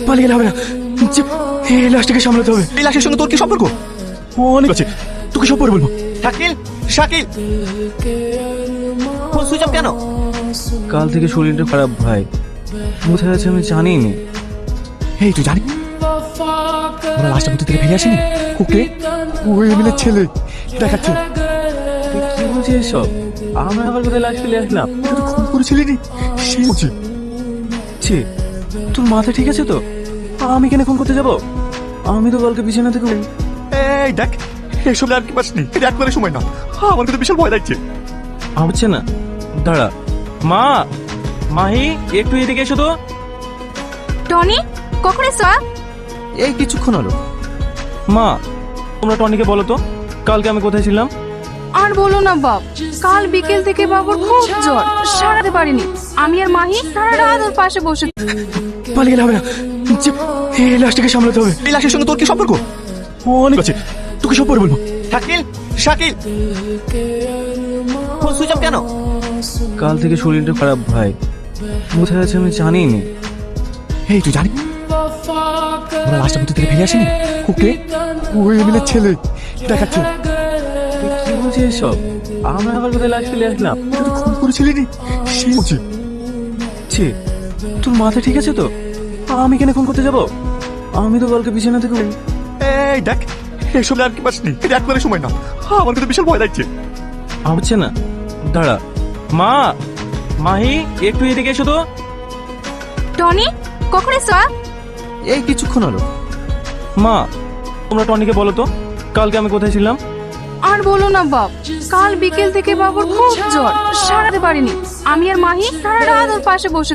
পালিয়ে গেলে হবে না। এই লাশটাকে সামলাতে হবে। এই লাশের সঙ্গে তোর কি সম্পর্ক? অনেক আছে, তোকে সব পরে বলবো। Shakil, Shakil, phone switch off কেন? কাল থেকে শরীরটা খারাপ ভাই, কোথায় আছে আমি জানি না। এই তুই জানি ওরা লাশটা ভিতর থেকে ফেলে আসেনি? ওকে, ওই এমএলএর ছেলে দেখাচ্ছে। কি বলছিস এসব? আমরা আবার কোথায় লাশ ফেলে আসলাম? খুন করেছিলি নি? সে বলছি। ছি, তোর মাথা ঠিক আছে তো? আমি কেন ফোন করতে যাব? আমি তো কালকে বিছানা থেকে এই দেখ, এসব আর কি পাসনি। এটা একবারে সময় না, আমার কিন্তু বিশাল ভয় লাগছে। হচ্ছে না। দাঁড়া, মা, মাহি একটু এদিকে এসো তো। টনি, কখন এসো? এই কিছুক্ষণ হলো। মা, তোমরা টনিকে বলো তো কালকে আমি কোথায় ছিলাম। আর বলো না বাপ, কাল বিকেল থেকে বাবুর খুব জ্বর, সারাতে পারিনি। আমি আর মাহি সারা রাত ওর পাশে বসে। পালিয়ে গেলে হবে না। এই লাশটাকে সামলাতে হবে। এই লাশের সঙ্গে তোর কি সম্পর্ক? অনেক আছে, তোকে সব পরে বলবো। Shakil, Shakil, phone switch off কেন? কাল থেকে শরীরটা খারাপ ভাই, কোথায় আছে আমি জানি না। এই তুই জানি ওরা লাশটা ভিতর থেকে ফেলে আসেনি? ওকে, ওই এমএলএর ছেলে দেখাচ্ছে। কি বলছিস এসব? আমরা আবার কোথায় লাশ ফেলে আসলাম? খুন করেছিলি নি? সে বলছি। ছি, তোর মাথা ঠিক আছে তো? আমি কেন ফোন করতে যাব? আমি তো কালকে বিছানা থেকে এই দেখ, এসব আর কি পাসনি। এটা একবারে সময় না, আমার কিন্তু বিশাল ভয় লাগছে। হচ্ছে না। দাঁড়া, মা, মাহি একটু এদিকে এসো তো। টনি, কখন এসো? এই কিছুক্ষণ হলো। মা, তোমরা টনিকে বলো তো কালকে আমি কোথায় ছিলাম। আর বলো না বাপ, কাল বিকেল থেকে বাবুর খুব জ্বর, সারাতে পারিনি। আমি আর মাহি সারা রাত ওর পাশে বসে।